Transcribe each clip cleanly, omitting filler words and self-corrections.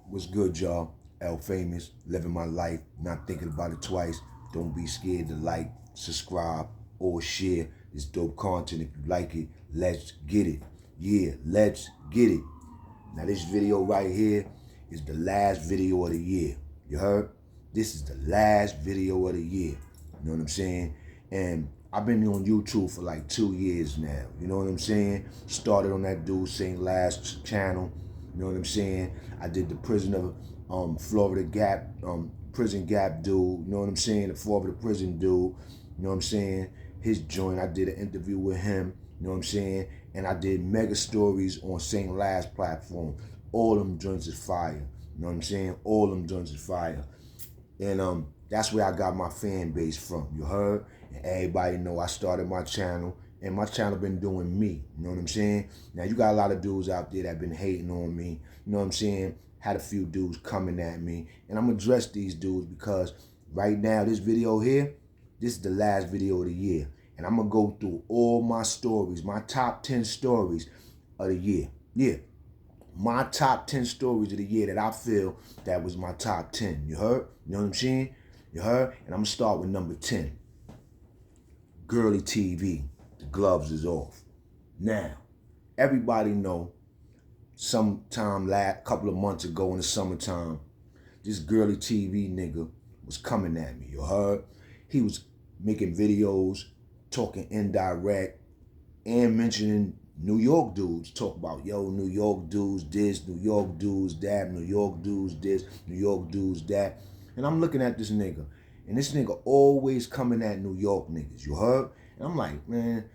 What's good, y'all? L Famous, living my life, not thinking about it twice. Don't be scared to like, subscribe, or share this dope content if you like it. Let's get it. Yeah, let's get it. Now, this video right here is the last video of the year. You heard? This is the last video of the year. You know what I'm saying? And I've been on YouTube for like 2 years now. You know what I'm saying? Started on that dude St. Last channel. You know what I'm saying? I did the prison of Florida Gap, prison Gap dude. You know what I'm saying? The Florida prison dude. You know what I'm saying? His joint. I did an interview with him. You know what I'm saying? And I did mega stories on St. Last platform. All them joints is fire. You know what I'm saying? All them joints is fire. And that's where I got my fan base from. You heard? And everybody know I started my channel. And my channel been doing me. You know what I'm saying? Now, you got a lot of dudes out there that been hating on me. You know what I'm saying? Had a few dudes coming at me. And I'm going to address these dudes because right now, this video here, this is the last video of the year. And I'm going to go through all my stories, my top 10 stories of the year. Yeah. My top 10 stories of the year that I feel that was my top 10. You heard? You know what I'm saying? You heard? And I'm going to start with number 10. Girly TV. The gloves is off. Now, everybody know sometime couple of months ago in the summertime, this Girly TV nigga was coming at me. You heard? He was making videos, talking indirect, and mentioning New York dudes. Talk about, yo, New York dudes this, New York dudes that, New York dudes this, New York dudes that. And I'm looking at this nigga, and this nigga always coming at New York niggas. You heard? And I'm like, man,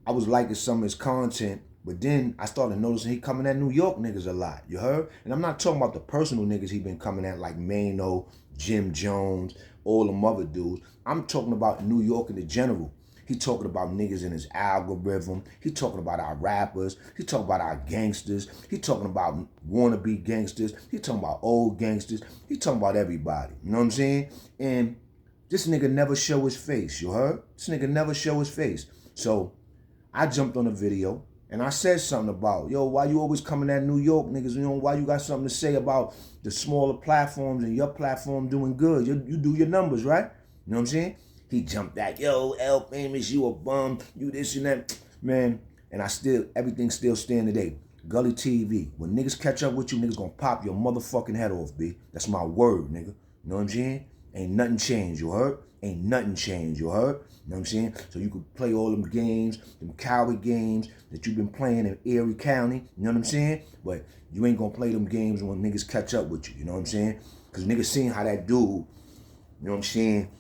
I was liking some of his content, but then I started noticing he coming at New York niggas a lot. You heard? And I'm not talking about the personal niggas he been coming at like Mano, Jim Jones, all them other dudes. I'm talking about New York in the general. He talking about niggas in his algorithm. He talking about our rappers. He talking about our gangsters. He talking about wannabe gangsters. He talking about old gangsters. He talking about everybody. You know what I'm saying? And this nigga never show his face. You heard? This nigga never show his face. So I jumped on a video and I said something about, yo, why you always coming at New York niggas? You know, why you got something to say about the smaller platforms and your platform doing good? You do your numbers, right? You know what I'm saying? He jumped at, yo, L Famous, you a bum, you this and that. Man, and everything still stand today. Gully TV. When niggas catch up with you, niggas gonna pop your motherfucking head off, B. That's my word, nigga. You know what I'm saying? Ain't nothing changed, you heard? Ain't nothing changed, you heard? You know what I'm saying? So you could play all them games, them coward games that you've been playing in Erie County, you know what I'm saying? But you ain't gonna play them games when niggas catch up with you, you know what I'm saying? Because niggas seen how that dude, you know what I'm saying,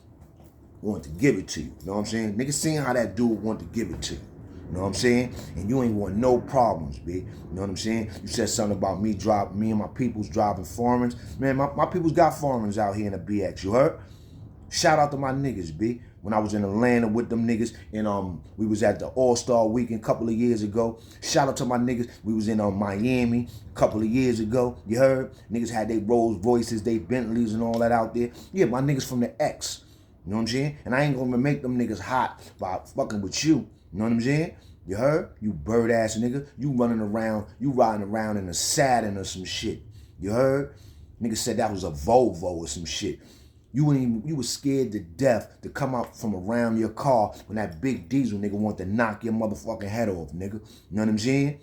want to give it to you. You know what I'm saying? Niggas seen how that dude want to give it to you. You know what I'm saying? And you ain't want no problems, B. You know what I'm saying? You said something about me and my peoples driving foreigns. Man, my peoples got foreigns out here in the BX, you heard? Shout out to my niggas, B. When I was in Atlanta with them niggas, and we was at the All-Star Weekend a couple of years ago. Shout out to my niggas. We was in Miami a couple of years ago. You heard? Niggas had their Rolls Royces, they Bentleys and all that out there. Yeah, my niggas from the X. You know what I'm saying? And I ain't gonna make them niggas hot by fucking with you. You know what I'm saying? You heard? You bird ass nigga. You riding around in a Saturn or some shit. You heard? Nigga said that was a Volvo or some shit. You was scared to death to come out from around your car when that big diesel nigga wanted to knock your motherfucking head off, nigga. You know what I'm saying?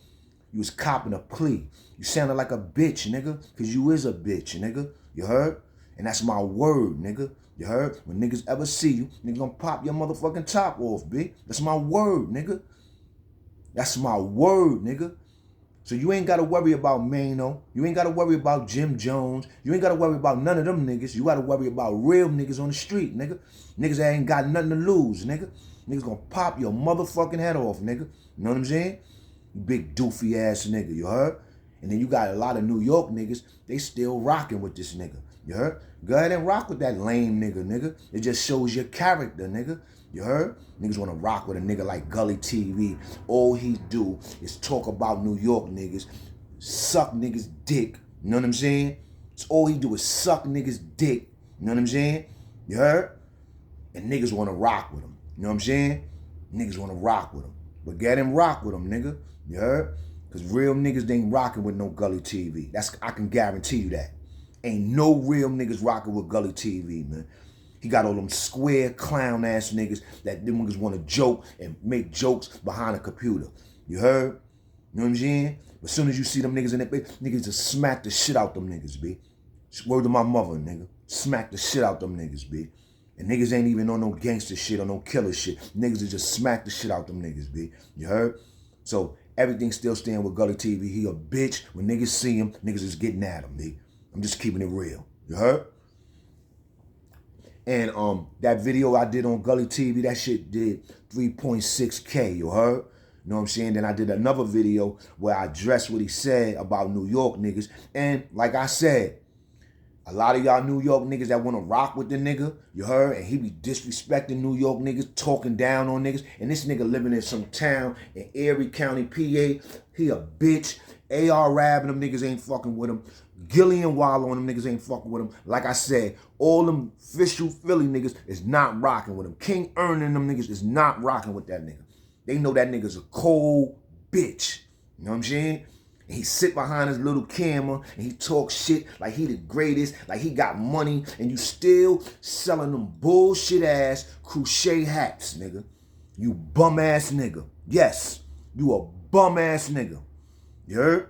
You was copping a plea. You sounded like a bitch, nigga, because you is a bitch, nigga. You heard? And that's my word, nigga. You heard? When niggas ever see you, niggas gonna pop your motherfucking top off, B. That's my word, nigga. That's my word, nigga. So you ain't gotta worry about Mano. You ain't gotta worry about Jim Jones. You ain't gotta worry about none of them niggas. You gotta worry about real niggas on the street, nigga. Niggas that ain't got nothing to lose, nigga. Niggas gonna pop your motherfucking head off, nigga. You know what I'm saying? You big doofy ass nigga, you heard? And then you got a lot of New York niggas, they still rocking with this nigga. You heard? Go ahead and rock with that lame nigga. It just shows your character, nigga. You heard? Niggas wanna rock with a nigga like Gully TV. All he do is talk about New York niggas, suck niggas dick. You know what I'm saying? It's all he do is suck niggas dick. You know what I'm saying? You heard? And niggas wanna rock with him. You know what I'm saying? Niggas wanna rock with him. But get him rock with him, nigga. You heard? Because real niggas ain't rocking with no Gully TV. I can guarantee you that. Ain't no real niggas rocking with Gully TV, man. He got all them square clown ass niggas that them niggas want to joke and make jokes behind a computer. You heard? You know what I'm saying? As soon as you see them niggas in that bitch, niggas just smack the shit out them niggas, B. Word to my mother, nigga. Smack the shit out them niggas, B. And niggas ain't even on no gangster shit or no killer shit. Niggas is just smack the shit out them niggas, B. You heard? So everything still staying with Gully TV. He a bitch. When niggas see him, niggas is getting at him, B. I'm just keeping it real. You heard? And that video I did on Gully TV, that shit did 3.6K, you heard? You know what I'm saying? Then I did another video where I addressed what he said about New York niggas. And like I said, a lot of y'all New York niggas that want to rock with the nigga, you heard? And he be disrespecting New York niggas, talking down on niggas. And this nigga living in some town in Erie County, PA. He a bitch. A.R. Rab and them niggas ain't fucking with him. Gillian Wallow and them niggas ain't fucking with him. Like I said, all them official Philly niggas is not rocking with him. King Earn and them niggas is not rocking with that nigga. They know that nigga's a cold bitch. You know what I'm saying? And he sit behind his little camera and he talk shit like he the greatest, like he got money, and you still selling them bullshit ass crochet hats, nigga. You bum ass nigga. Yes, you a bum ass nigga. You heard?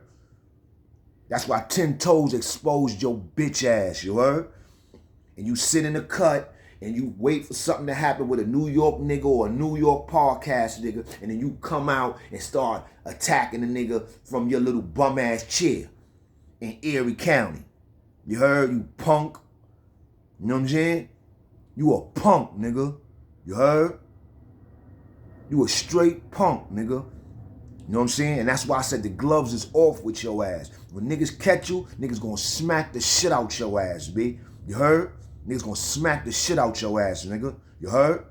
That's why 10 Toes exposed your bitch ass, you heard? And you sit in the cut and you wait for something to happen with a New York nigga or a New York podcast nigga, and then you come out and start attacking the nigga from your little bum ass chair in Erie County. You heard? You punk. You know what I'm saying? You a punk, nigga. You heard? You a straight punk, nigga. You know what I'm saying? And that's why I said the gloves is off with your ass. When niggas catch you, niggas gonna smack the shit out your ass, B. You heard? Niggas gonna smack the shit out your ass, nigga. You heard?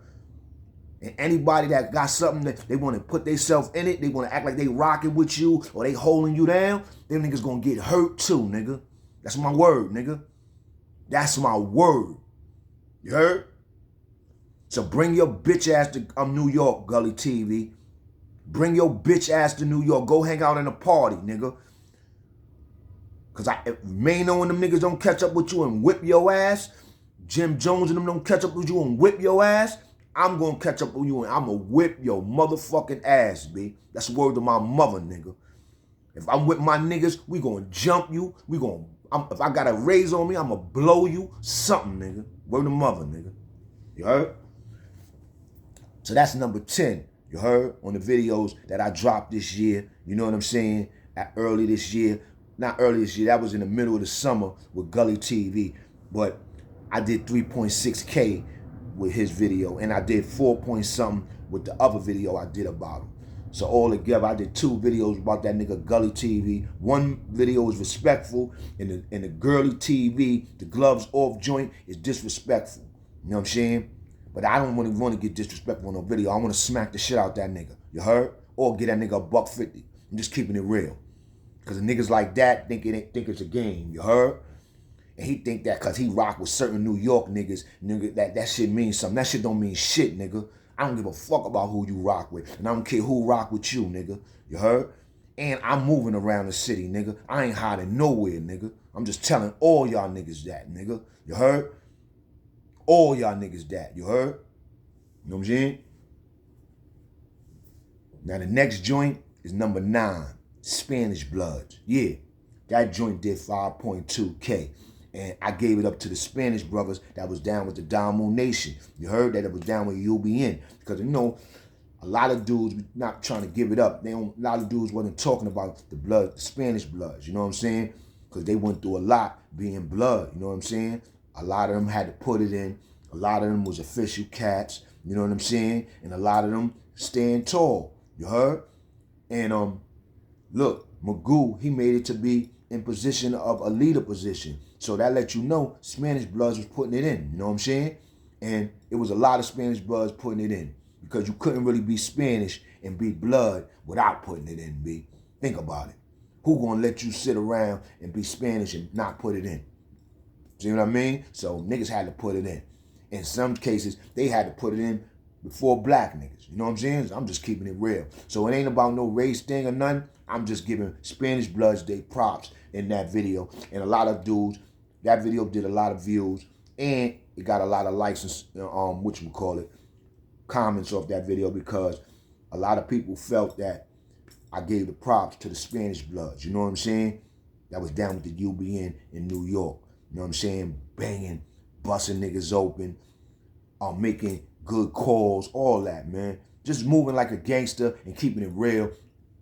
And anybody that got something that they wanna put themselves in it, they wanna act like they rocking with you or they holding you down, them niggas gonna get hurt too, nigga. That's my word, nigga. That's my word. You heard? So bring your bitch ass to New York, Gully TV. Bring your bitch ass to New York. Go hang out in a party, nigga. Cause if Mano and them niggas don't catch up with you and whip your ass, Jim Jones and them don't catch up with you and whip your ass, I'm gonna catch up with you and I'm gonna whip your motherfucking ass, B. That's the word to my mother, nigga. If I'm with my niggas, we gonna jump you. If I got a raise on me, I'm gonna blow you something, nigga. Word to mother, nigga. You heard? So that's number 10. You heard? On the videos that I dropped this year. You know what I'm saying? Early this year. Not early this year. That was in the middle of the summer with Gully TV. But I did 3.6K with his video. And I did 4 point something with the other video I did about him. So all together, I did 2 videos about that nigga Gully TV. One video was respectful. And the Girly TV, the gloves off joint, is disrespectful. You know what I'm saying? But I don't want to get disrespectful on no video. I want to smack the shit out that nigga. You heard? Or get that nigga $150. I'm just keeping it real. Because the niggas like that think it's a game. You heard? And he think that because he rock with certain New York niggas, nigga, that shit means something. That shit don't mean shit, nigga. I don't give a fuck about who you rock with. And I don't care who rock with you, nigga. You heard? And I'm moving around the city, nigga. I ain't hiding nowhere, nigga. I'm just telling all y'all niggas that, nigga. You heard? All y'all niggas that. You heard? You know what I'm saying? Now the next joint is number 9. Spanish Bloods. Yeah. That joint did 5.2K. And I gave it up to the Spanish brothers that was down with the Damo Nation. You heard that it was down with UBN. Because, you know, a lot of dudes not trying to give it up. A lot of dudes wasn't talking about the Spanish Bloods. You know what I'm saying? Because they went through a lot being blood. You know what I'm saying? A lot of them had to put it in. A lot of them was official cats. You know what I'm saying? And a lot of them stand tall. You heard? And look, Magoo, he made it to be in position of a leader position. So that let you know Spanish Bloods was putting it in. You know what I'm saying? And it was a lot of Spanish Bloods putting it in. Because you couldn't really be Spanish and be blood without putting it in, B. Think about it. Who gonna let you sit around and be Spanish and not put it in? See what I mean? So niggas had to put it in. In some cases, they had to put it in before black niggas. You know what I'm saying? I'm just keeping it real. So it ain't about no race thing or nothing. I'm just giving Spanish Bloods their props in that video. And a lot of dudes That video did a lot of views, and it got a lot of likes and whatchamacallit, comments off that video, because a lot of people felt that I gave the props to the Spanish Bloods. You know what I'm saying? That was down with the UBN in New York. You know what I'm saying? Banging, busting niggas open, making good calls, all that, man. Just moving like a gangster and keeping it real,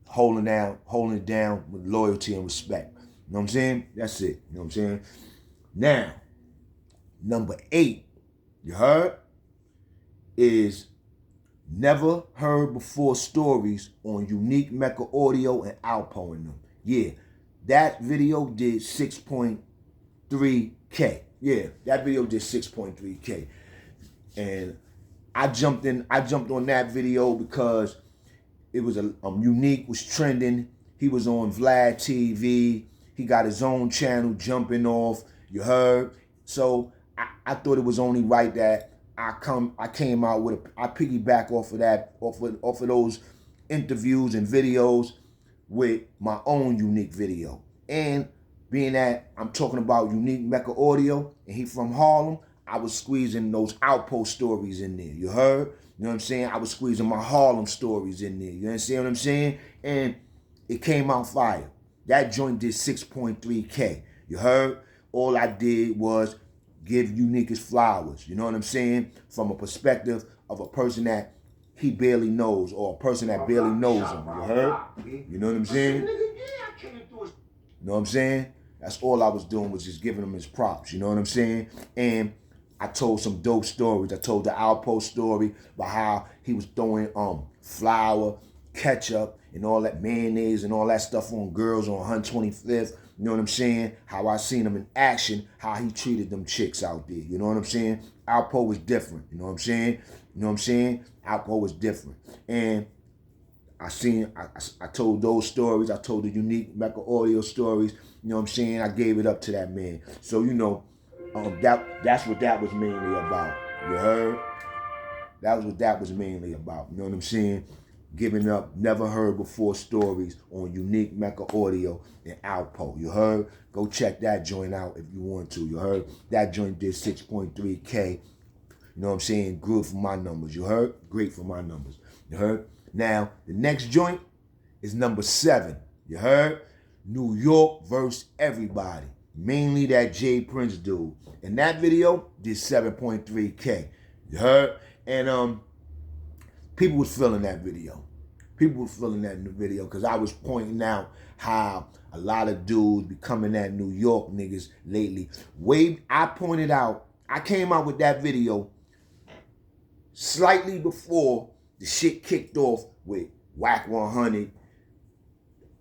holding it down with loyalty and respect. You know what I'm saying? That's it. You know what I'm saying? Now, number 8, you heard, is Never Heard Before Stories on Unique Mecca Audio and Alpo in them. Yeah, that video did 6.3K. Yeah, that video did 6.3K. And I jumped on that video because it was Unique was trending. He was on Vlad TV. He got his own channel jumping off. You heard? So I thought it was only right that I came out with I piggyback off of those interviews and videos with my own Unique video. And being that I'm talking about Unique Mecca Audio and he from Harlem, I was squeezing those Outpost stories in there. You heard? You know what I'm saying? I was squeezing my Harlem stories in there. You understand what I'm saying? And it came out fire. That joint did 6.3K. You heard? All I did was give Unique his flowers. You know what I'm saying? From a perspective of a person that he barely knows, or a person that barely knows him. You heard? You know what I'm saying? You know what I'm saying? That's all I was doing, was just giving him his props. You know what I'm saying? And I told some dope stories. I told the Outpost story about how he was throwing flour, ketchup, and all that mayonnaise and all that stuff on girls on 125th. You know what I'm saying? How I seen him in action, how he treated them chicks out there. You know what I'm saying? Alpo was different. You know what I'm saying? You know what I'm saying? Alpo was different. And I told those stories. I told the Unique Mecca Audio stories. You know what I'm saying? I gave it up to that man. So, you know, that's what that was mainly about. You heard? That was what that was mainly about. You know what I'm saying? Giving up Never Heard Before stories on Unique Mecca Audio and Alpo. You heard? Go check that joint out if you want to. You heard? That joint did 6.3K. You know what I'm saying? Good for my numbers. You heard? Great for my numbers. You heard? Now, the next joint is number 7. You heard? New York versus Everybody. Mainly that Jay Prince dude. And that video did 7.3K. You heard? And people was feeling that video. People were feeling that in the video because I was pointing out how a lot of dudes becoming that New York niggas lately. I pointed out, I came out with that video slightly before the shit kicked off with Whack 100.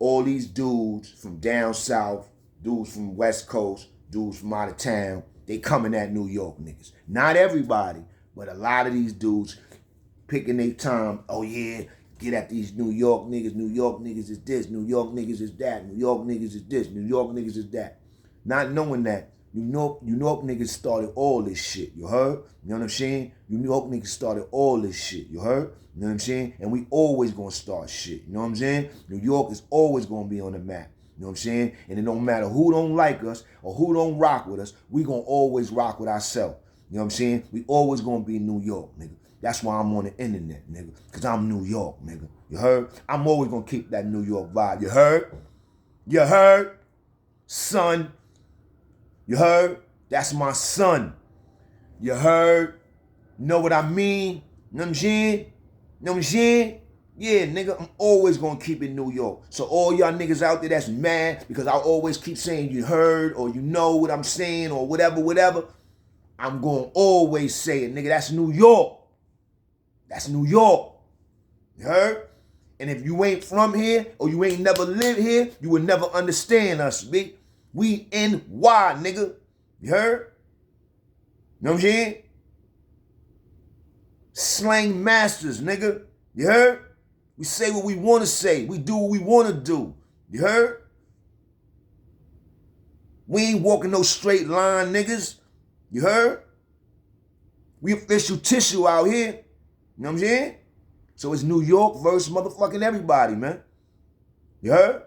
All these dudes from down south, dudes from West Coast, dudes from out of town, they coming at New York niggas. Not everybody, but a lot of these dudes picking their time. Oh yeah, get at these New York niggas. New York niggas is this. New York niggas is that. New York niggas is this. New York niggas is that. Not knowing that New York niggas started all this shit. You heard? You know what I'm saying? New York niggas started all this shit. You heard? You know what I'm saying? And we always gonna start shit. You know what I'm saying? New York is always gonna be on the map. You know what I'm saying? And it don't matter who don't like us or who don't rock with us, we gonna always rock with ourselves. You know what I'm saying? We always gonna be New York, nigga. That's why I'm on the internet, nigga. Because I'm New York, nigga. You heard? I'm always going to keep that New York vibe. You heard? You heard? Son. You heard? That's my son. You heard? Know what I mean? Know what I'm saying? Know what I'm saying? Yeah, nigga, I'm always going to keep it New York. So all y'all niggas out there that's mad because I always keep saying you heard or you know what I'm saying or whatever, I'm going to always say it, nigga. That's New York. That's New York. You heard? And if you ain't from here or you ain't never lived here, you will never understand us, B. We NY, nigga. You heard? You know what I'm saying? Slang masters, nigga. You heard? We say what we want to say. We do what we want to do. You heard? We ain't walking no straight line, niggas. You heard? We official tissue out here. You know what I'm saying? So it's New York versus motherfucking everybody, man. You heard?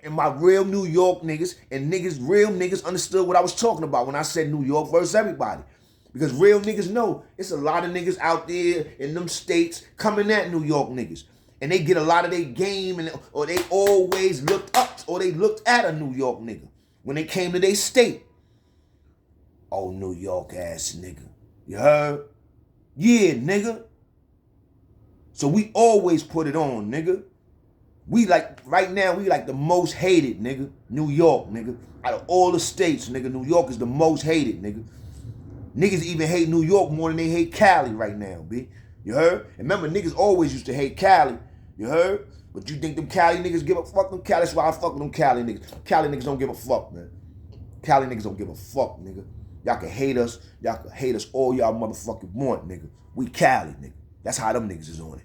And my real New York niggas and real niggas understood what I was talking about when I said New York versus everybody. Because real niggas know it's a lot of niggas out there in them states coming at New York niggas. And they get a lot of their game, or they always looked up, or they looked at a New York nigga when they came to their state. Oh, New York ass nigga. You heard? Yeah, nigga. So we always put it on, nigga. We like, right now, we like the most hated, nigga. New York, nigga. Out of all the states, nigga, New York is the most hated, nigga. Niggas even hate New York more than they hate Cali right now, B. You heard? And remember, niggas always used to hate Cali. You heard? But you think them Cali niggas give a fuck? Them Cali, that's why I fuck with them Cali niggas. Cali niggas don't give a fuck, man. Cali niggas don't give a fuck, nigga. Y'all can hate us. Y'all can hate us all y'all motherfucking want, nigga. We Cali, nigga. That's how them niggas is on it.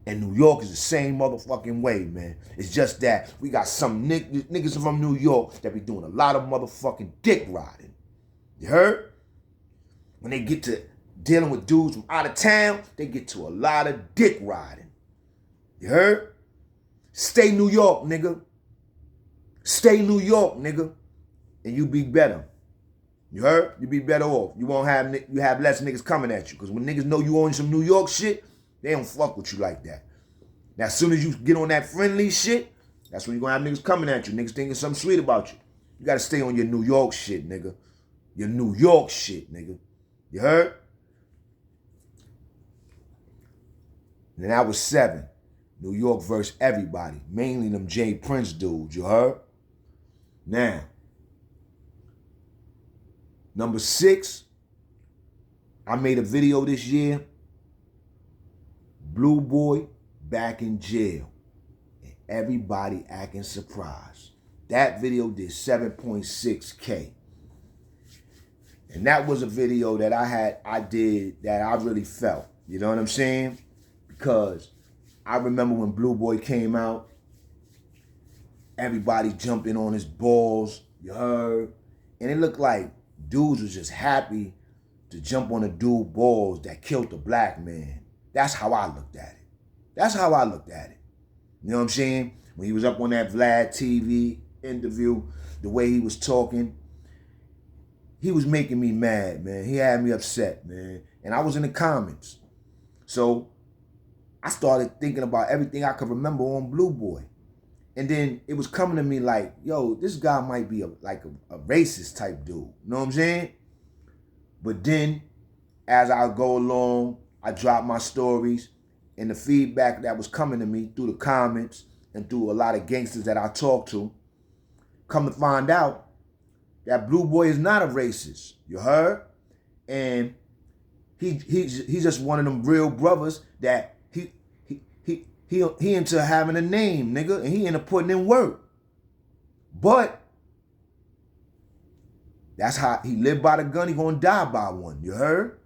And New York is the same motherfucking way, man. It's just that we got some niggas from New York that be doing a lot of motherfucking dick riding. You heard? When they get to dealing with dudes from out of town, they get to a lot of dick riding. You heard? Stay New York, nigga. Stay New York, nigga. And you be better. You heard? You be better off. You have less niggas coming at you. Because when niggas know you on some New York shit, they don't fuck with you like that. Now, as soon as you get on that friendly shit, that's when you're going to have niggas coming at you. Niggas thinking something sweet about you. You got to stay on your New York shit, nigga. Your New York shit, nigga. You heard? And that was 7. New York versus everybody. Mainly them J. Prince dudes, you heard? Now, number 6, I made a video this year. Blue Boy back in jail. And everybody acting surprised. That video did 7.6K. And that was a video that I did that I really felt. You know what I'm saying? Because I remember when Blue Boy came out, everybody jumping on his balls, you heard? And it looked like dudes was just happy to jump on a dude balls that killed a black man. That's how I looked at it. That's how I looked at it. You know what I'm saying? When he was up on that Vlad TV interview, the way he was talking, he was making me mad, man. He had me upset, man. And I was in the comments. So I started thinking about everything I could remember on Blue Boy. And then it was coming to me like, yo, this guy might be a racist type dude. You know what I'm saying? But then, as I go along, I dropped my stories, and the feedback that was coming to me through the comments and through a lot of gangsters that I talked to, come to find out that Blue Boy is not a racist. You heard? And he's just one of them real brothers that he into having a name, nigga, and he into putting in work. But that's how he lived by the gun, he gonna die by one. You heard?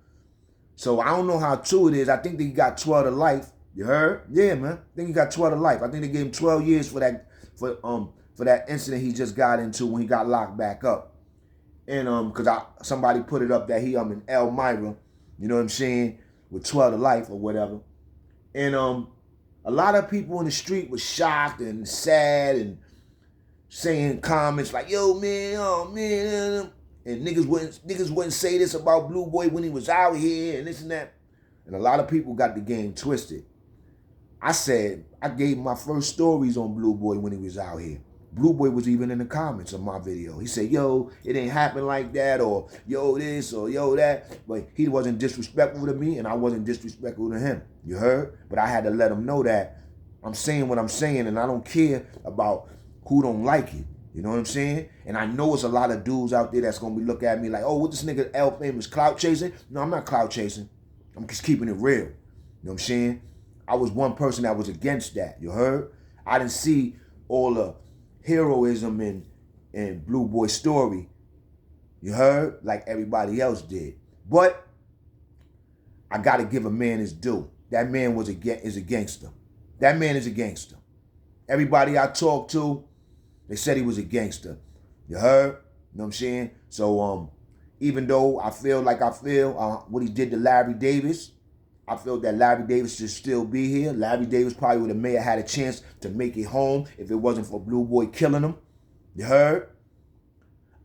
So I don't know how true it is. I think that he got 12 to life. You heard? Yeah, man. I think he got 12 to life. I think they gave him 12 years for that incident he just got into when he got locked back up. And because somebody put it up that he in Elmira, you know what I'm saying, with 12 to life or whatever. And a lot of people in the street were shocked and sad and saying comments like, yo, man, oh, man. And niggas wouldn't say this about Blue Boy when he was out here and this and that. And a lot of people got the game twisted. I gave my first stories on Blue Boy when he was out here. Blue Boy was even in the comments of my video. He said, yo, it ain't happen like that, or yo this, or yo that. But he wasn't disrespectful to me, and I wasn't disrespectful to him. You heard? But I had to let him know that I'm saying what I'm saying, and I don't care about who don't like it. You know what I'm saying? And I know it's a lot of dudes out there that's going to be looking at me like, oh, what this nigga L Famous clout chasing? No, I'm not clout chasing. I'm just keeping it real. You know what I'm saying? I was one person that was against that. You heard? I didn't see all the heroism in Blue Boy's story. You heard? Like everybody else did. But I got to give a man his due. That man is a gangster. That man is a gangster. Everybody I talked to, they said he was a gangster. You heard? You know what I'm saying? So even though I feel like what he did to Larry Davis, I felt that Larry Davis should still be here. Larry Davis probably would have may have had a chance to make it home if it wasn't for Blue Boy killing him. You heard?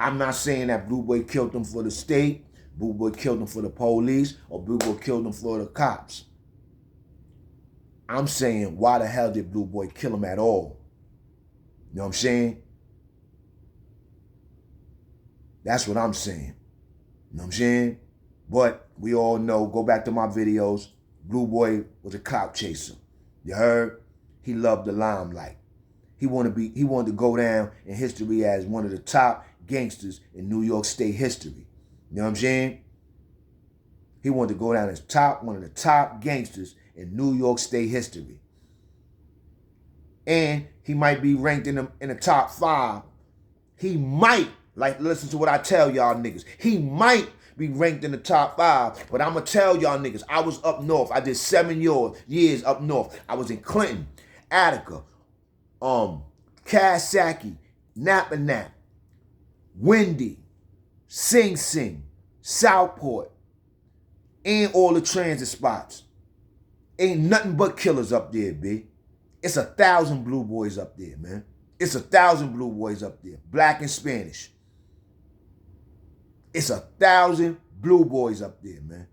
I'm not saying that Blue Boy killed him for the state, Blue Boy killed him for the police, or Blue Boy killed him for the cops. I'm saying, why the hell did Blue Boy kill him at all? You know what I'm saying? That's what I'm saying. You know what I'm saying? But we all know, go back to my videos, Blue Boy was a clout chaser. You heard? He loved the limelight. He wanted to go down in history as one of the top gangsters in New York State history. You know what I'm saying? He wanted to go down as one of the top gangsters in New York State history. And he might be ranked in the top 5. He might, like, listen to what I tell y'all niggas. He might be ranked in the top 5, but I'm going to tell y'all niggas, I was up north. I did 7 years up north. I was in Clinton, Attica, Coxsackie, Napa Nap, Windy, Sing Sing, Southport, and all the transit spots. Ain't nothing but killers up there, B. It's 1,000 Blue Boys up there, man. It's 1,000 Blue Boys up there, black and Spanish. It's 1,000 Blue Boys up there, man.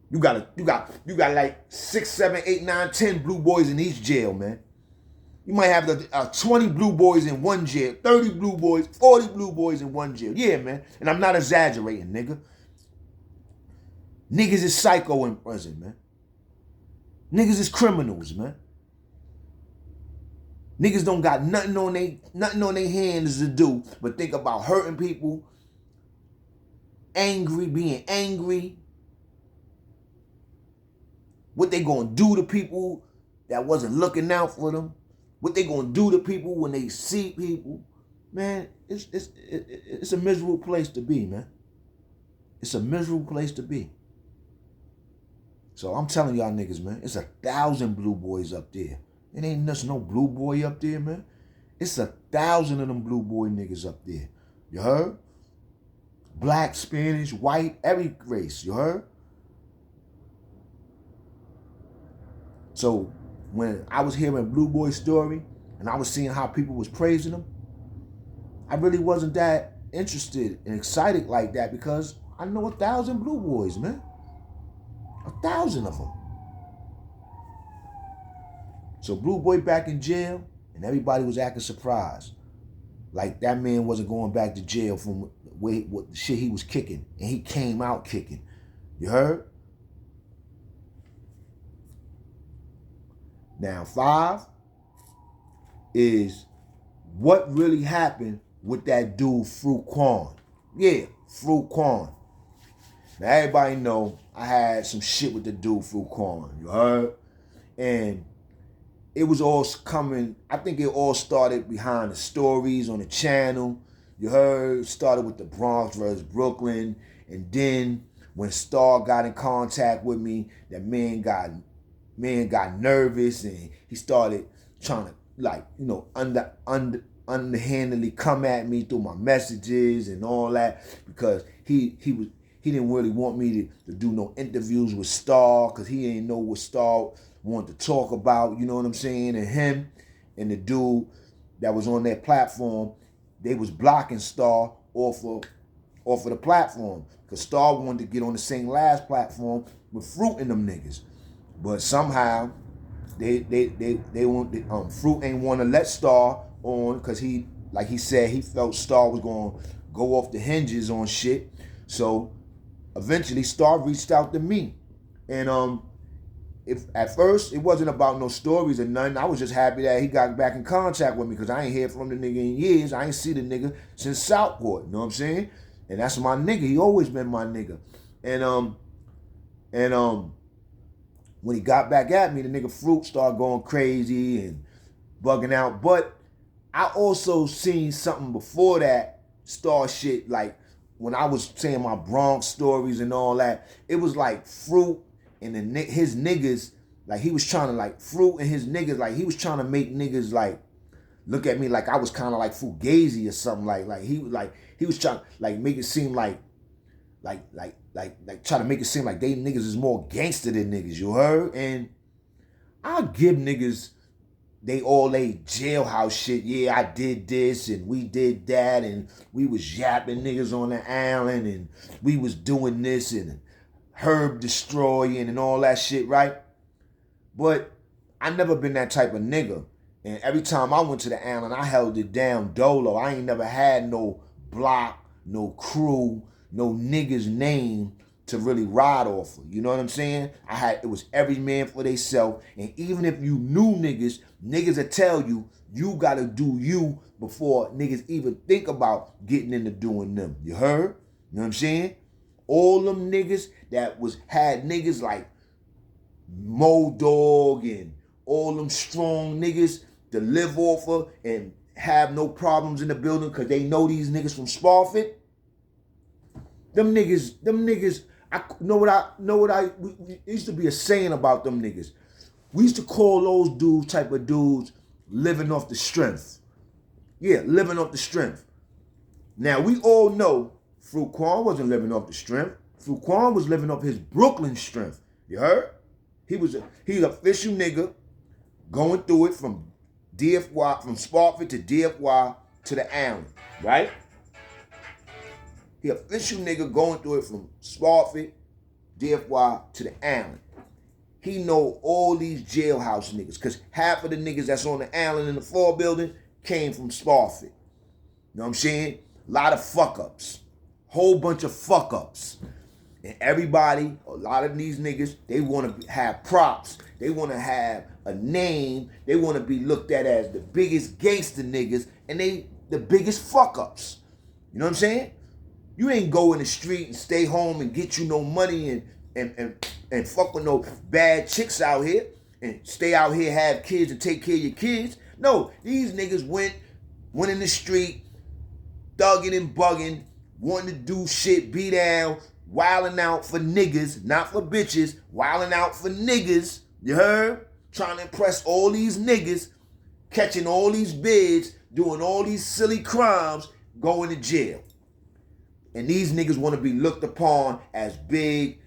You got like 6, 7, 8, 9, 10 Blue Boys in each jail, man. You might have 20 Blue Boys in one jail, 30 Blue Boys, 40 Blue Boys in one jail. Yeah, man. And I'm not exaggerating, nigga. Niggas is psycho in prison, man. Niggas is criminals, man. Niggas don't got nothing on their hands to do but think about hurting people, being angry. What they gonna do to people that wasn't looking out for them. What they gonna do to people when they see people. Man, it's a miserable place to be, man. It's a miserable place to be. So I'm telling y'all niggas, man, it's 1,000 Blue Boys up there. It ain't just no Blue Boy up there, man. It's 1,000 of them Blue Boy niggas up there. You heard? Black, Spanish, white, every race. You heard? So when I was hearing Blue Boy's story and I was seeing how people was praising him, I really wasn't that interested and excited like that because I know 1,000 Blue Boys, man. 1,000 of them. So Blue Boy back in jail, and everybody was acting surprised. Like that man wasn't going back to jail from what the shit he was kicking. And he came out kicking. You heard? Now 5 is what really happened with that dude Fruit Quan. Yeah, Fruit Quan. Now everybody know I had some shit with the dude Fruit Quan. You heard? And it was all coming, I think it all started behind the stories on the channel. You heard? Started with the Bronx versus Brooklyn. And then when Star got in contact with me, that man got nervous and he started trying to, like, you know, underhandedly come at me through my messages and all that because he didn't really want me to do no interviews with Star because he didn't know what Star wanted to talk about, you know what I'm saying? And him and the dude that was on that platform, they was blocking Star off of the platform because Star wanted to get on the same last platform with Fruit and them niggas. But somehow they want Fruit ain't want to let Star on because he, like he said, he felt Star was going to go off the hinges on shit. So eventually Star reached out to me. And if at first it wasn't about no stories or nothing, I was just happy that he got back in contact with me because I ain't heard from the nigga in years. I ain't see the nigga since Southport, you know what I'm saying? And that's my nigga. He always been my nigga. And when he got back at me, the nigga Fruit started going crazy and bugging out. But I also seen something before that Star shit, like when I was saying my Bronx stories and all that, it was like Fruit and his niggas, like he was trying to, like, Fruit and his niggas, like he was trying to make niggas like look at me like I was kind of like Fugazi or something. Like he was trying like make it seem like try to make it seem like they niggas is more gangster than niggas. You heard? And I give niggas they jailhouse shit. Yeah, I did this and we did that and we was yapping niggas on the island and we was doing this and herb destroying and all that shit, right? But I never been that type of nigga. And every time I went to the island, I held it down dolo. I ain't never had no block, no crew, no niggas name to really ride off of. You know what I'm saying? It was every man for theyself. And even if you knew niggas will tell you, you gotta do you before niggas even think about getting into doing them. You heard? You know what I'm saying? All them niggas that had niggas like Mo Dog and all them strong niggas to live off of and have no problems in the building because they know these niggas from Spofford. Them niggas, I know what I used to be a saying about them niggas. We used to call those type of dudes living off the strength. Yeah, living off the strength. Now we all know Fruquan wasn't living off the strength. Fruquan was living off his Brooklyn strength. You heard? He's an official nigga going through it from DFY, from Spofford to DFY to the island, right? He official nigga going through it from Spofford, DFY to the island. He know all these jailhouse niggas, because half of the niggas that's on the island in the 4 building came from Spofford. You know what I'm saying? A lot of fuck-ups. Whole bunch of fuck-ups. And everybody, a lot of these niggas, they want to have props. They want to have a name. They want to be looked at as the biggest gangster niggas, and they the biggest fuck-ups. You know what I'm saying? You ain't go in the street and stay home and get you no money and fuck with no bad chicks out here and stay out here, have kids and take care of your kids. No, these niggas went in the street, thugging and bugging, wanting to do shit, be down, wilding out for niggas, not for bitches, wilding out for niggas, you heard? Trying to impress all these niggas, catching all these bids, doing all these silly crimes, going to jail. And these niggas want to be looked upon as big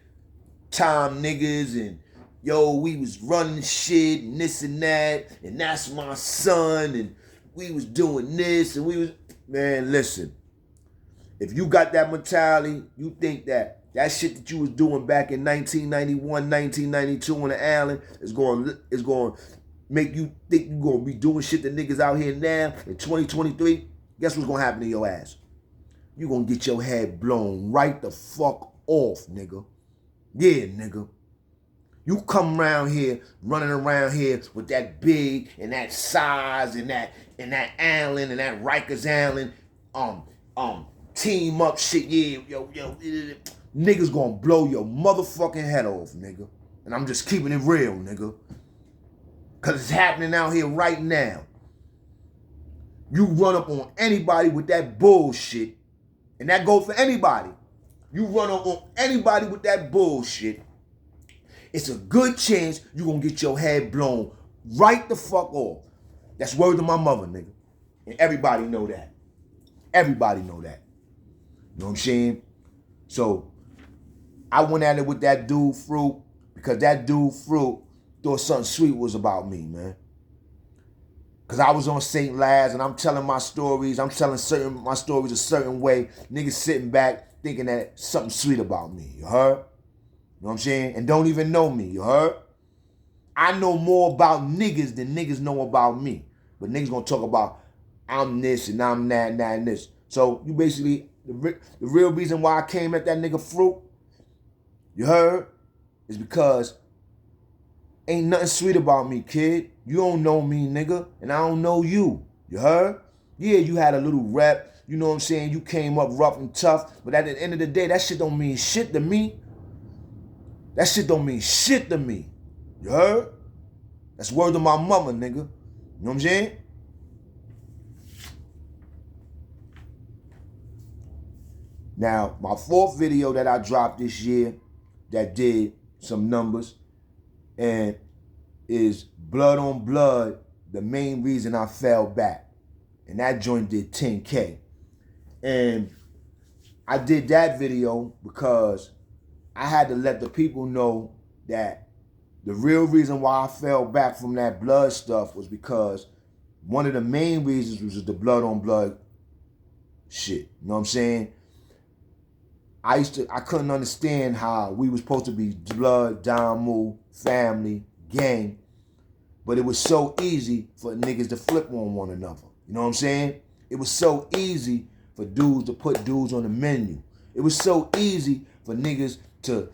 time niggas and yo, we was running shit and this and that's my son and we was doing this and we was, man, listen. If you got that mentality, you think that shit that you was doing back in 1991, 1992 on the island is going to make you think you're going to be doing shit that niggas out here now in 2023, guess what's going to happen to your ass? You're going to get your head blown right the fuck off, nigga. Yeah, nigga. You come around here, running around here with that big and that size and that island and that Rikers Island, team up shit, yeah, yo, niggas gonna blow your motherfucking head off, nigga. And I'm just keeping it real, nigga. Cause it's happening out here right now. You run up on anybody with that bullshit, and that goes for anybody. You run up on anybody with that bullshit, it's a good chance you're gonna get your head blown right the fuck off. That's word to my mother, nigga. And everybody know that. Everybody know that. You know what I'm saying? So, I went at it with that dude, Fruit, because that dude, Fruit, thought something sweet was about me, man. Because I was on St. Laz and I'm telling my stories. I'm telling my stories a certain way. Niggas sitting back thinking that something sweet about me. You heard? You know what I'm saying? And don't even know me. You heard? I know more about niggas than niggas know about me. But niggas gonna talk about I'm this and I'm that and this. So you basically, the real reason why I came at that nigga Fruit, you heard, is because ain't nothing sweet about me, kid. You don't know me, nigga, and I don't know you. You heard? Yeah, you had a little rep. You know what I'm saying? You came up rough and tough. But at the end of the day, that shit don't mean shit to me. That shit don't mean shit to me. You heard? That's word to my mama, nigga. You know what I'm saying? Now, my 4th video that I dropped this year that did some numbers and is Blood on Blood, the main reason I fell back. And that joint did 10K. And I did that video because I had to let the people know that the real reason why I fell back from that blood stuff was because one of the main reasons was the blood on blood shit. You know what I'm saying? I couldn't understand how we were supposed to be blood, Damu, family, gang, but it was so easy for niggas to flip on one another. You know what I'm saying? It was so easy for dudes to put dudes on the menu. It was so easy for niggas to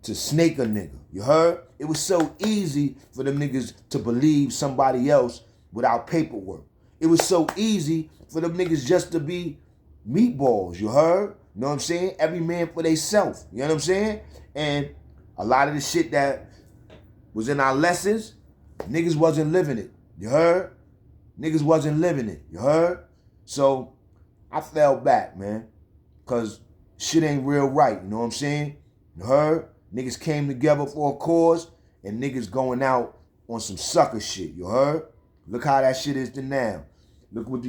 snake a nigga. You heard? It was so easy for them niggas to believe somebody else without paperwork. It was so easy for them niggas just to be meatballs. You heard? You know what I'm saying? Every man for theyself. You know what I'm saying? And a lot of the shit that was in our lessons, niggas wasn't living it. You heard? Niggas wasn't living it. You heard? So I fell back, man. Because shit ain't real right. You know what I'm saying? You heard? Niggas came together for a cause and niggas going out on some sucker shit. You heard? Look how that shit is to now. Look what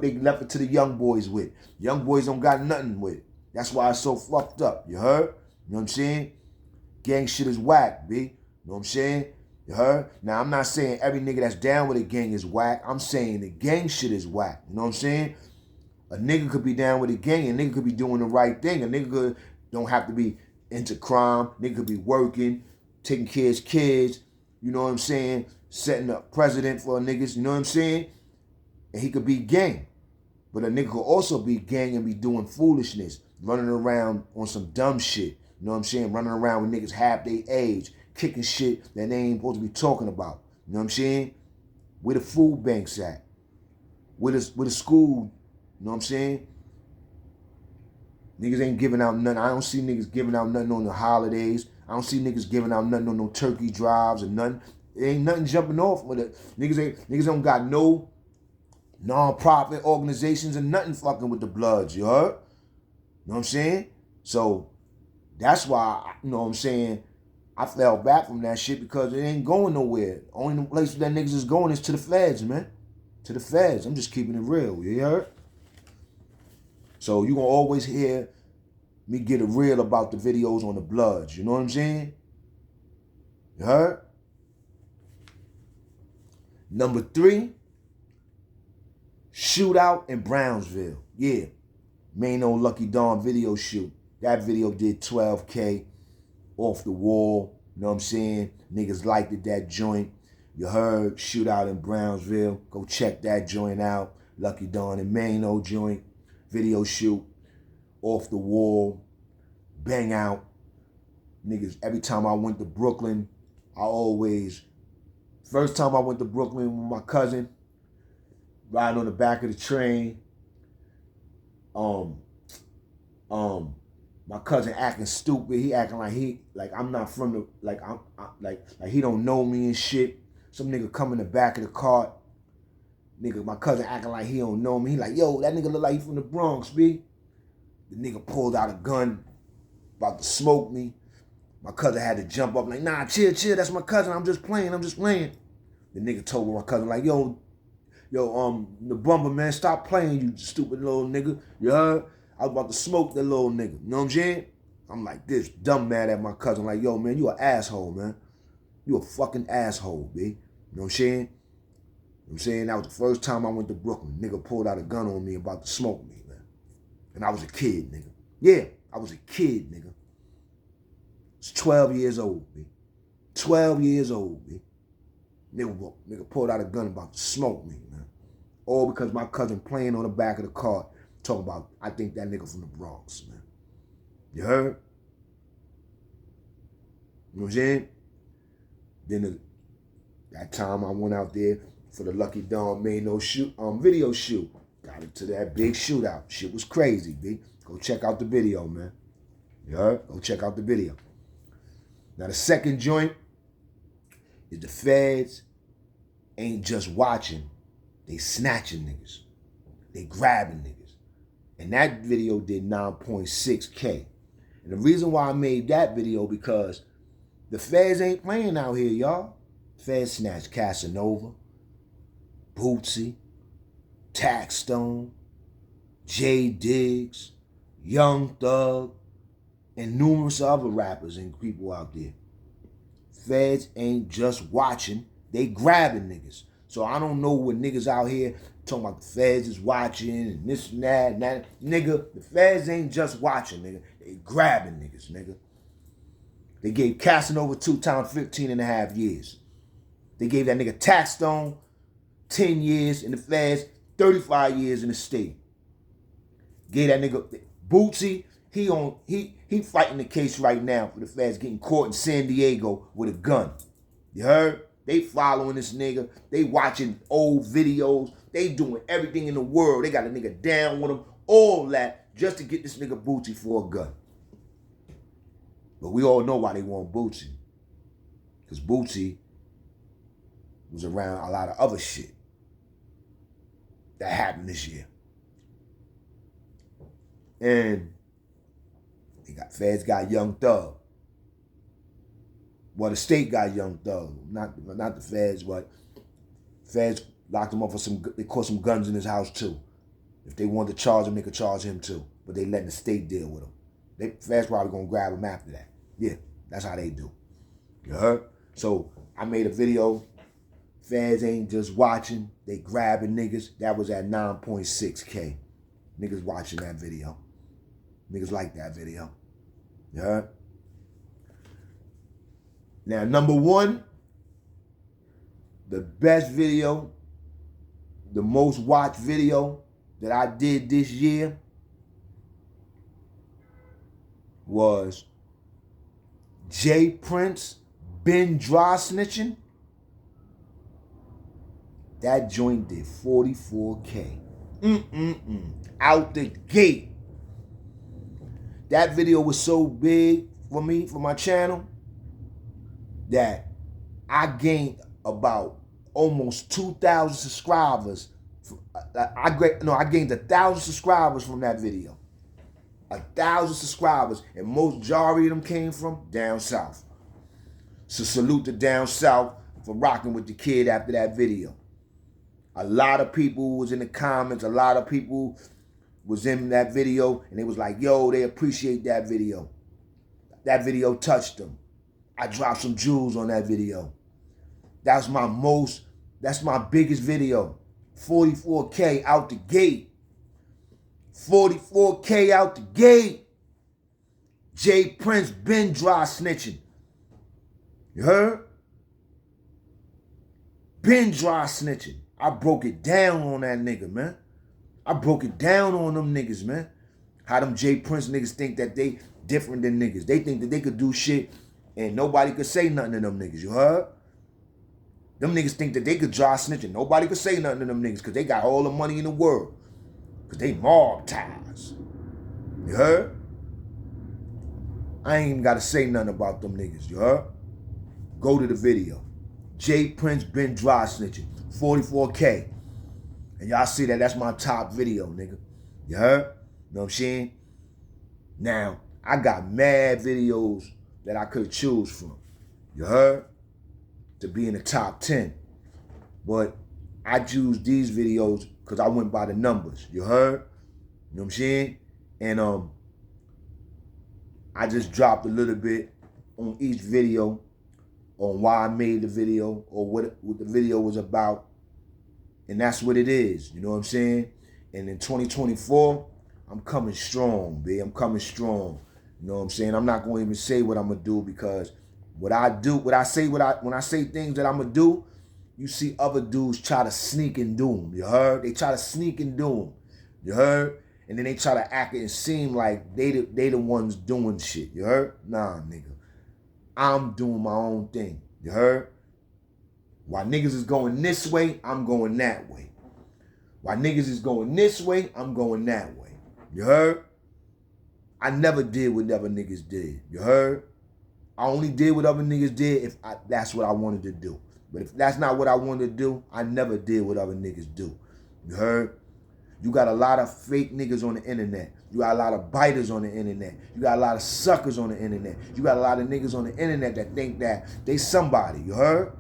they left it to the young boys with. Young boys don't got nothing with it. That's why it's so fucked up. You heard? You know what I'm saying? Gang shit is whack, B. You know what I'm saying? You heard? Now, I'm not saying every nigga that's down with a gang is whack. I'm saying the gang shit is whack. You know what I'm saying? A nigga could be down with a gang. A nigga could be doing the right thing. A nigga don't have to be into crime. Nigga could be working, taking care of his kids. You know what I'm saying? Setting up precedent for niggas. You know what I'm saying? And he could be gang. But a nigga could also be gang and be doing foolishness. Running around on some dumb shit. You know what I'm saying? Running around with niggas half their age. Kicking shit that they ain't supposed to be talking about. You know what I'm saying? Where the food banks at? Where the school, you know what I'm saying? Niggas ain't giving out nothing. I don't see niggas giving out nothing on the holidays. I don't see niggas giving out nothing on no turkey drives or nothing. There ain't nothing jumping off with it. Niggas don't got no non-profit organizations and nothing fucking with the Bloods, you heard? You know what I'm saying? So that's why, you know what I'm saying, I fell back from that shit because it ain't going nowhere. Only place that niggas is going is to the feds, man. To the feds. I'm just keeping it real, you heard? So you gonna always hear me get it real about the videos on the Bloods, you know what I'm saying? You heard? Number 3, shootout in Brownsville. Yeah, main old Lucky Dawn video shoot. That video did 12K, off the wall. You know what I'm saying? Niggas liked it, that joint. You heard? Shootout in Brownsville. Go check that joint out. Lucky Dawn and main old joint. Video shoot. Off the wall. Bang out. Niggas, every time I went to Brooklyn, first time I went to Brooklyn with my cousin, riding on the back of the train, my cousin acting stupid. He acting like I'm not from the, like he don't know me and shit. Some nigga come in the back of the cart. Nigga, my cousin acting like he don't know me. He like, yo, that nigga look like he from the Bronx, B. The nigga pulled out a gun, about to smoke me. My cousin had to jump up like, nah, chill, that's my cousin. I'm just playing. The nigga told my cousin like, yo, the bumper, man, stop playing, you stupid little nigga. You heard? I was about to smoke that little nigga. You know what I'm saying? I'm like this, dumb mad at my cousin. Like, yo, man, you an asshole, man. You a fucking asshole, B. You know what I'm saying? You know what I'm saying? That was the first time I went to Brooklyn. Nigga pulled out a gun on me about to smoke me, man. And I was a kid, nigga. Yeah, I was a kid, nigga. I was 12 years old, B. 12 years old, B. Nigga pulled out a gun about to smoke me, man. All because my cousin playing on the back of the car talking about, I think that nigga from the Bronx, man. You heard? You know what I'm saying? Then that time I went out there for the Lucky Dawn made no video shoot. Got into that big shootout. Shit was crazy, B. Go check out the video, man. You heard? Go check out the video. Now the second joint is the feds ain't just watching. They snatching niggas. They grabbing niggas. And that video did 9.6K. And the reason why I made that video because the feds ain't playing out here, y'all. Feds snatched Casanova. Bootsy, Taxstone, Jay Diggs, Young Thug, and numerous other rappers and people out there. Feds ain't just watching, they grabbing niggas. So I don't know what niggas out here talking about the feds is watching and this and that and that. Nigga, the feds ain't just watching, nigga. They grabbing niggas, nigga. They gave Casanova 2 times 15 and a half years. They gave that nigga Taxstone 10 years in the feds, 35 years in the state. Gave that nigga Bootsy, he fighting the case right now for the feds getting caught in San Diego with a gun. You heard? They following this nigga. They watching old videos. They doing everything in the world. They got a nigga down with them. All that just to get this nigga Bootsy for a gun. But we all know why they want Bootsy. Because Bootsy was around a lot of other shit that happened this year. And feds got Young Thug. Well, the state got Young Thug, not the feds, but feds locked him up for they caught some guns in his house too. If they wanted to charge him, they could charge him too. But they letting the state deal with him. Feds probably gonna grab him after that. Yeah, that's how they do. You heard? So I made a video. Feds ain't just watching, they grabbing niggas. That was at 9.6K. Niggas watching that video. Niggas like that video. You heard? Now, number one, the best video, the most watched video that I did this year was J Prince, Ben Dry snitching. That joint did 44K. Out the gate. That video was so big for me, for my channel, that I gained about almost 2,000 subscribers. I gained 1,000 subscribers from that video. 1,000 subscribers, and majority of them came from down south. So salute to down south for rocking with the kid after that video. A lot of people was in the comments, a lot of people was in that video, and they was like, yo, they appreciate that video. That video touched them. I dropped some jewels on that video. That's my biggest video. 44K out the gate. 44K out the gate. J Prince, Ben Dry snitching. You heard? Ben Dry snitching. I broke it down on that nigga, man. I broke it down on them niggas, man. How them J Prince niggas think that they different than niggas. They think that they could do shit and nobody could say nothing to them niggas. You heard? Them niggas think that they could dry snitching. Nobody could say nothing to them niggas because they got all the money in the world. Because they mob ties. You heard? I ain't even got to say nothing about them niggas. You heard? Go to the video. J Prince, Ben Dry snitching. 44K. And y'all see that that's my top video, nigga. You heard? Know what I'm saying? Now, I got mad videos that I could choose from. You heard? To be in the top 10. But I choose these videos because I went by the numbers. You heard? You know what I'm saying? And I just dropped a little bit on each video on why I made the video or what the video was about. And that's what it is. You know what I'm saying? And in 2024, I'm coming strong, B. I'm coming strong. You know what I'm saying? I'm not going to even say what I'm going to do because when I say things that I'm going to do, you see other dudes try to sneak and do them. You heard? They try to sneak and do them. You heard? And then they try to act it and seem like they the ones doing shit. You heard? Nah, nigga. I'm doing my own thing. You heard? While niggas is going this way, I'm going that way. While niggas is going this way, I'm going that way. You heard? I never did what other niggas did. You heard? I only did what other niggas did if that's what I wanted to do. But if that's not what I wanted to do, I never did what other niggas do. You heard? You got a lot of fake niggas on the internet. You got a lot of biters on the internet. You got a lot of suckers on the internet. You got a lot of niggas on the internet that think that they somebody. You heard?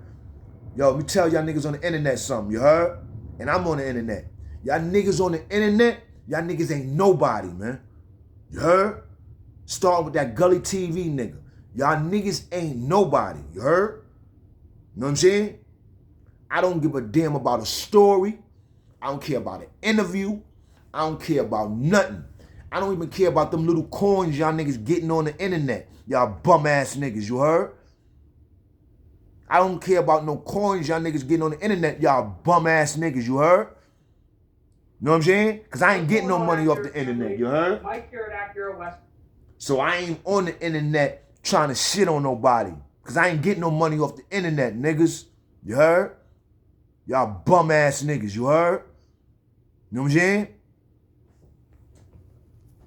Yo, let me tell y'all niggas on the internet something. You heard? And I'm on the internet. Y'all niggas on the internet, y'all niggas ain't nobody, man. You heard? Starting with that Gully TV nigga. Y'all niggas ain't nobody. You heard? You know what I'm saying? I don't give a damn about a story. I don't care about an interview. I don't care about nothing. I don't even care about them little coins y'all niggas getting on the internet. Y'all bum ass niggas, you heard? I don't care about no coins y'all niggas getting on the internet. Y'all bum ass niggas, you heard? You know what I'm saying? Because I ain't getting no money off the internet, you heard? Mike here at Acura West. So I ain't on the internet trying to shit on nobody. Because I ain't getting no money off the internet, niggas. You heard? Y'all bum ass niggas, you heard? You know what I'm saying?